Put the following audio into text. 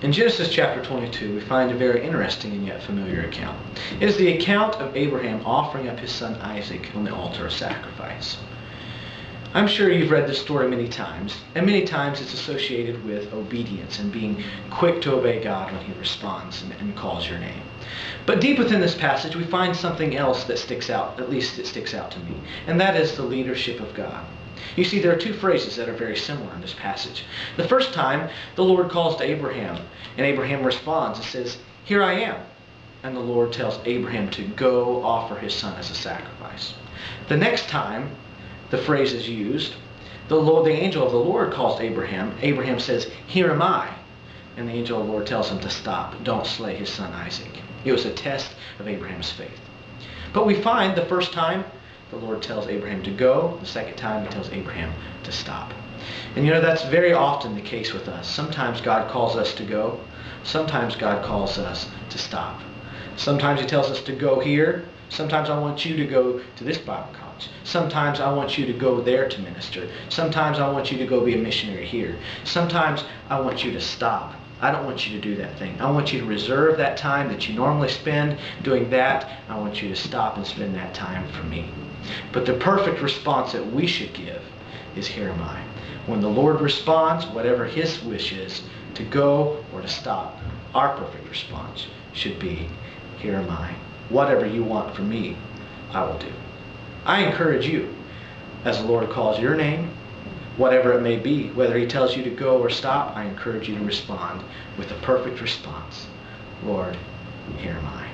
In Genesis chapter 22, we find a very interesting and yet familiar account. It is the account of Abraham offering up his son Isaac on the altar of sacrifice. I'm sure you've read this story many times, and many times it's associated with obedience and being quick to obey God when He responds and calls your name. But deep within this passage, we find something else that sticks out, at least it sticks out to me, and that is the leadership of God. You see, there are two phrases that are very similar in this passage. The first time, the Lord calls to Abraham, and Abraham responds and says, "Here I am." And the Lord tells Abraham to go offer his son as a sacrifice. The next time the phrase is used, the angel of the Lord calls to Abraham. Abraham says, "Here am I." And the angel of the Lord tells him to stop. Don't slay his son Isaac. It was a test of Abraham's faith. But we find the first time, the Lord tells Abraham to go. The second time, He tells Abraham to stop. And that's very often the case with us. Sometimes God calls us to go. Sometimes God calls us to stop. Sometimes He tells us to go here. Sometimes I want you to go to this Bible college. Sometimes I want you to go there to minister. Sometimes I want you to go be a missionary here. Sometimes I want you to stop. I don't want you to do that thing. I want you to reserve that time that you normally spend doing that. I want you to stop and spend that time for me. But the perfect response that we should give is, "Here am I." When the Lord responds, whatever His wish is, to go or to stop, our perfect response should be, "Here am I. Whatever you want from me, I will do." I encourage you, as the Lord calls your name, whatever it may be, whether He tells you to go or stop, I encourage you to respond with the perfect response, "Lord, here am I."